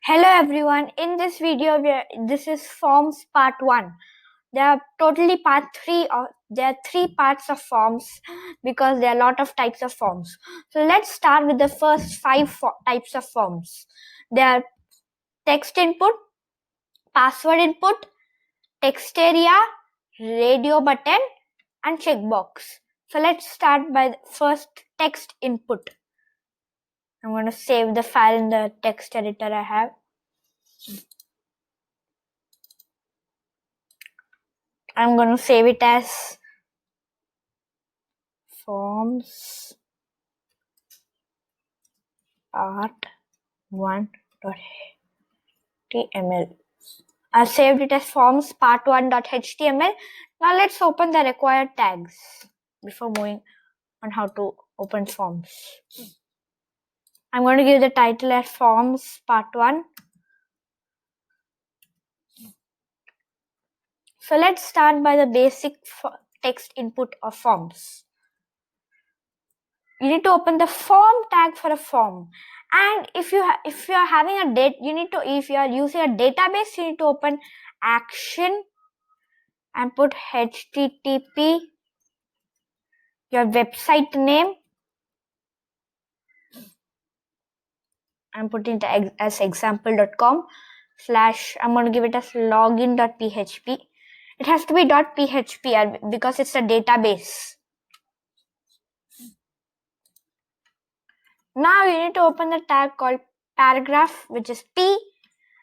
Hello everyone, in this video this is forms part 1. There are totally part 3 there are 3 parts of forms because there are a lot of types of forms. So let's start with the first 5 types of forms. There are text input, password input, text area, radio button and checkbox. So let's start by the first text input. I'm going to save the file in the text editor I have. I'm going to save it as forms part 1.html. I saved it as forms part 1.html. Now let's open the required tags before moving on how to open forms. I'm going to give the title as forms part 1. So let's start by the basic text input of forms. You need to open the form tag for a form, and if you are having a if you are using a database, you need to open action and put http, your website name, and put it as example.com / I'm going to give it as login.php. It has to be .php because it's a database. Now you need to open the tag called paragraph, which is P,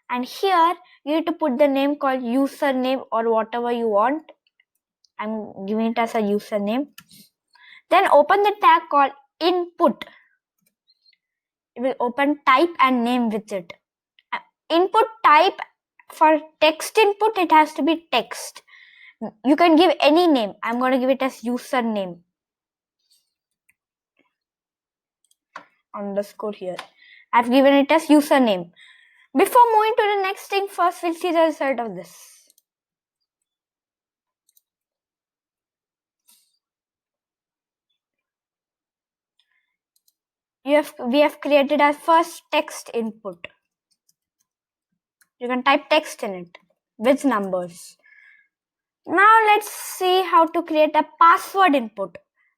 and here you need to put the name called username or whatever you want. I'm giving it as a username. Then open the tag called input. It will open type and name with it. Input type for text input, it has to be text. You can give any name. I'm going to give it as username. Underscore here. I've given it as username. Before moving to the next thing, first we'll see the result of this. We have created our first text input. You can type text in it with numbers. Now let's see how to create a password input,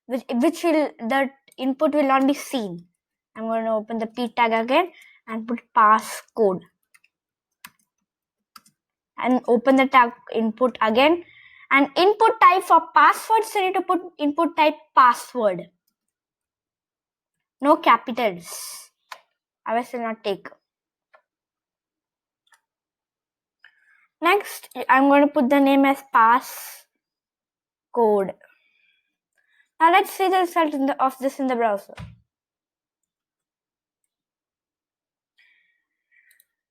the input will not be seen. I'm going to open the p tag again and put passcode, and open the tag input again. And input type for passwords, you need to put input type password. No capitals. I will not take. Next, I'm going to put the name as passcode. Now let's see the result of this in the browser.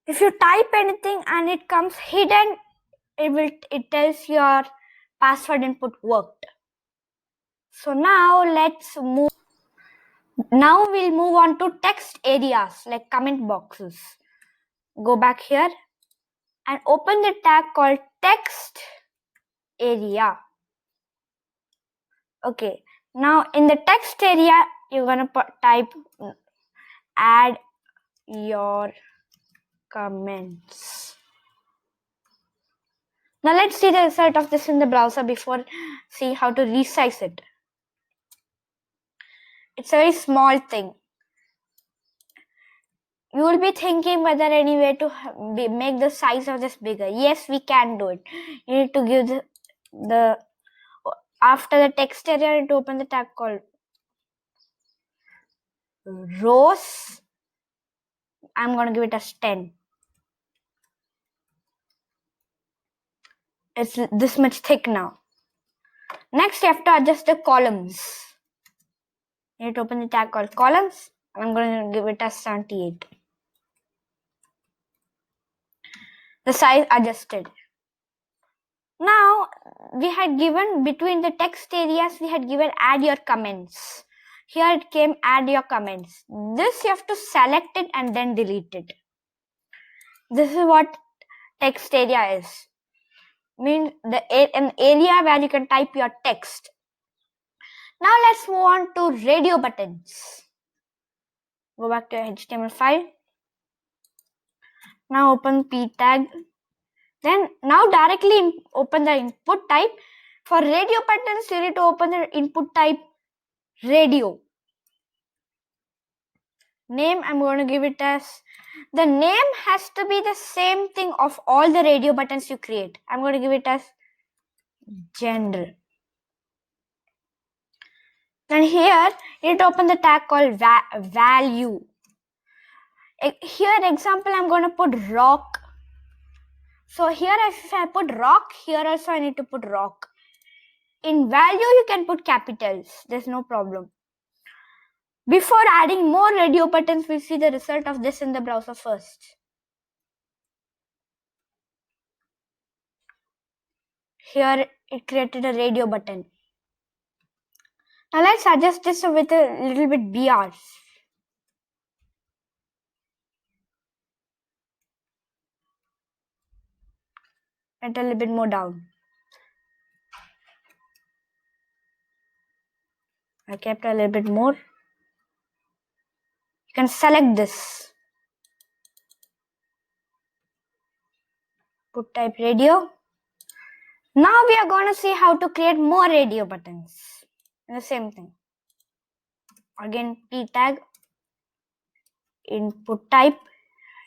If you type anything and it comes hidden, it tells your password input worked. So now we'll move on to text areas like comment boxes. Go back here and open the tag called text area. Okay, now in the text area, you're gonna type add your comments. Now let's see the result of this in the browser before see how to resize it. It's a very small thing. You will be thinking whether any way to make the size of this bigger. Yes, we can do it. You need to give the after the text area, you need to open the tag called rows. I'm going to give it as 10. It's this much thick now. Next, you have to adjust the columns. You need to open the tag called columns. I'm going to give it as 78. The size adjusted. Now, we had given between the text areas, we had given add your comments. Here it came add your comments. This you have to select it and then delete it. This is what text area is. Means an area where you can type your text. Now let's move on to radio buttons. Go back to your HTML file. Now open p tag. Then now directly open the input type. For radio buttons, you need to open the input type radio. Name, I'm going to give it as, the name has to be the same thing of all the radio buttons you create. I'm going to give it as general. Then here, you need to open the tag called value. Here, example, I'm going to put rock. So here, if I put rock, here also I need to put rock. In value, you can put capitals. There's no problem. Before adding more radio buttons, we'll see the result of this in the browser first. Here, it created a radio button. Now let's adjust this with a little bit BR. And a little bit more down. I kept a little bit more. You can select this. Put type radio. Now we are going to see how to create more radio buttons. And the same thing. Again, p tag. Input type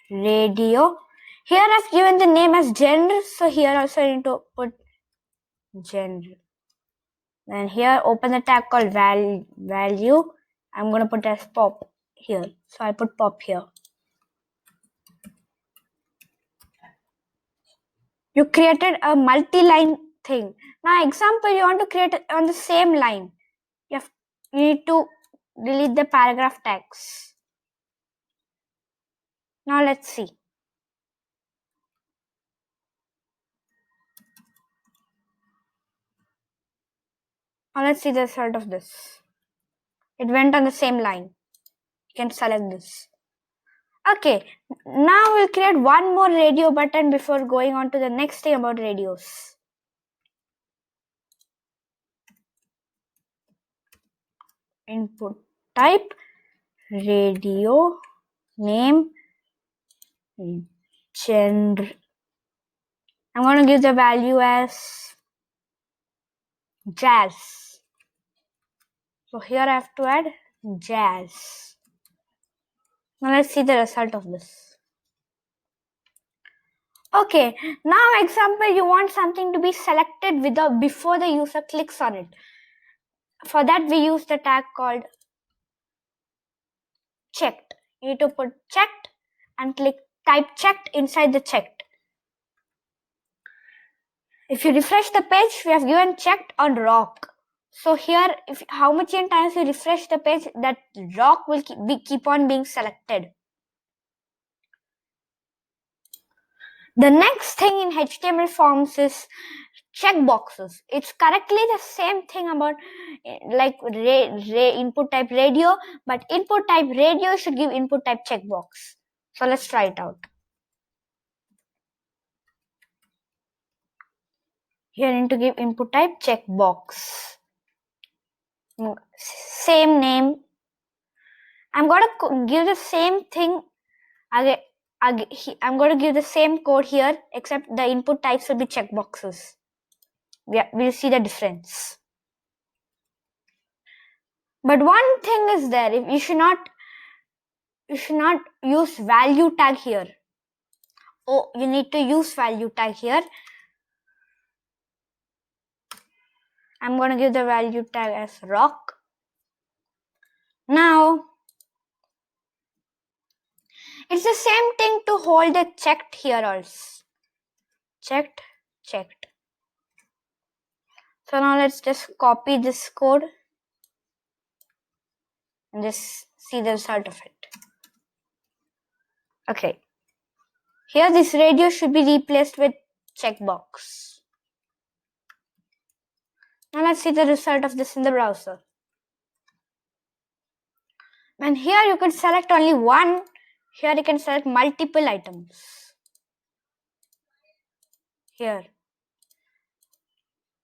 radio. Here I've given the name as general. So here also I need to put general. Then here open the tag called value. I'm going to put as pop here. So I put pop here. You created a multi-line thing. Now example, you want to create it on the same line. You need to delete the paragraph tags. Now let's see. Now let's see the result of this. It went on the same line. You can select this. Okay, now we'll create one more radio button before going on to the next thing about radios. Input type radio name genre. I'm going to give the value as jazz. So here I have to add jazz. Now let's see the result of this. Okay, now example, you want something to be selected before the user clicks on it. For that we use the tag called checked. You need to put checked and type checked inside the checked. If you refresh the page, we have given checked on rock. So here, how much times you refresh the page, that rock will keep on being selected. The next thing in HTML forms is checkboxes. It's correctly the same thing about like input type radio, but input type radio should give input type checkbox. So let's try it out. Here I need to give input type checkbox. Same name. I'm going to give the same thing again. I'm going to give the same code here, except the input types will be checkboxes. We'll see the difference. But one thing is there, if you should not use value tag here. Oh, you need to use value tag here. I'm going to give the value tag as rock. Now, it's the same thing to hold the checked here also. Checked. So now let's just copy this code and just see the result of it. Okay. Here this radio should be replaced with checkbox. Now let's see the result of this in the browser. And here you can select only one. Here you can select multiple items. Here.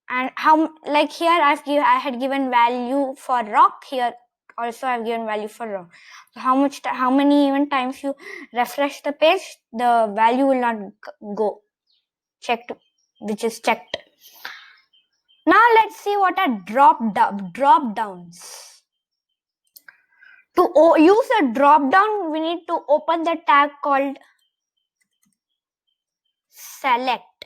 And how, like here I had given value for rock, here also I've given value for wrong. So how many even times you refresh the page, the value will not go checked, which is checked. Now let's see what are drop downs. To use a drop down, we need to open the tag called select.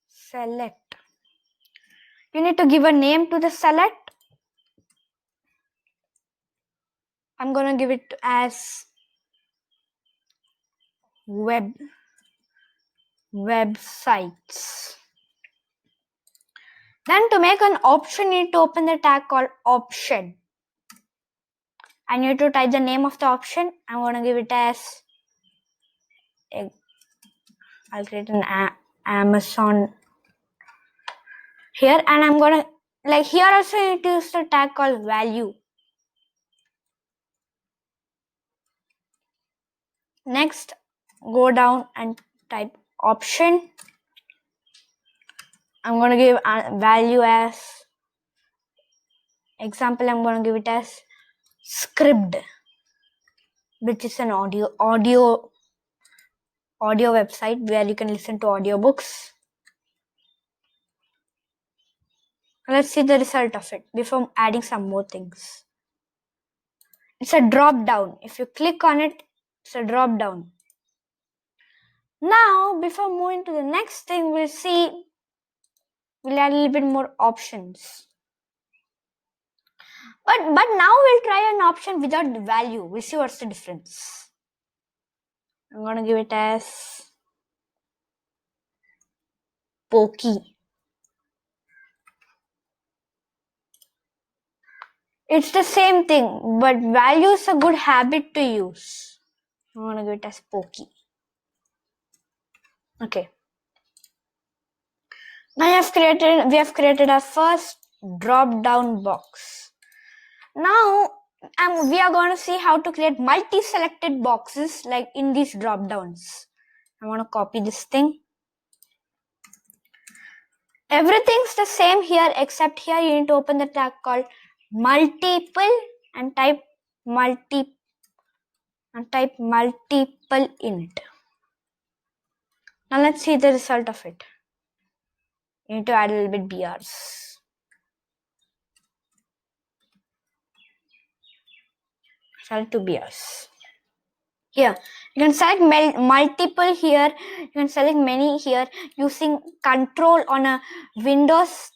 Select. You need to give a name to the select. I'm going to give it as websites. Then to make an option, you need to open the tag called option. I need to type the name of the option. I'm going to give it as, I'll create an Amazon here, and I'm going to, like here also you need to use the tag called value. Next, go down and type option. I'm going to give a value as, example, I'm going to give it as script, which is an audio website where you can listen to audiobooks. Let's see the result of it before adding some more things. It's a drop down. If you click on it, it's a drop down. Now, before moving to the next thing, we'll add a little bit more options. But now we'll try an option without the value. We'll see what's the difference. I'm going to give it as Pokey. It's the same thing, but value is a good habit to use. I'm going to give it as Pokey. Okay. Now we have created our first drop down box. Now we are going to see how to create multi-selected boxes like in these drop downs. I want to copy this thing. Everything's the same here, except here you need to open the tag called multiple and type multiple in it. Now let's see the result of it. You need to add a little bit BRs. Select 2 BRs. Here, you can select multiple here. You can select many here using Control on a Windows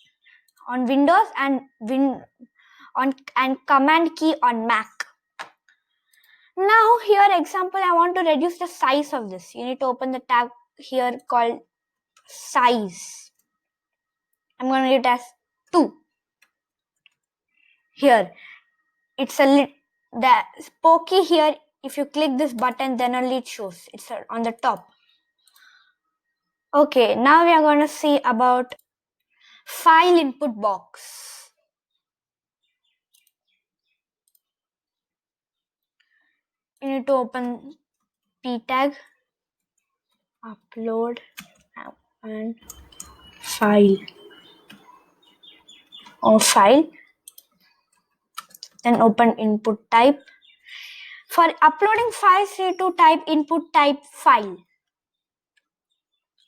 and Command key on Mac. Now here, example, I want to reduce the size of this. You need to open the tab here called size. I'm going to give it as 2. Here, it's the Pokey here. If you click this button, then only it shows. It's on the top. Okay, now we are going to see about file input box. You need to open p tag, upload, and file or file. Then open input type. For uploading files, you need to type input type file.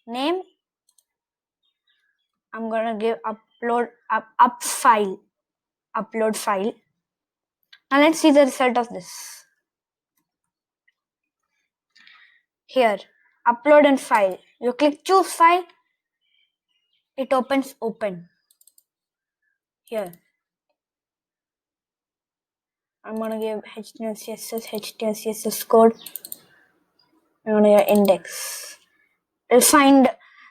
Name, I'm going to give upload file. Upload file. Now let's see the result of this. Here, upload and file. You click choose file. It opens open. Here. I'm going to give HTML CSS code. I'm going to give index. It'll find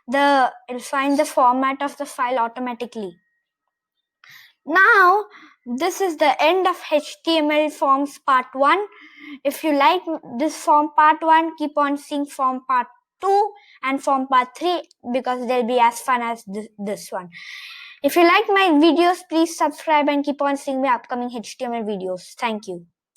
the format of the file automatically. Now, this is the end of HTML forms part 1. If you like this form part 1, keep on seeing form part 2 and form part 3 because they'll be as fun as this one. If you like my videos, please subscribe and keep on seeing my upcoming HTML videos. Thank you.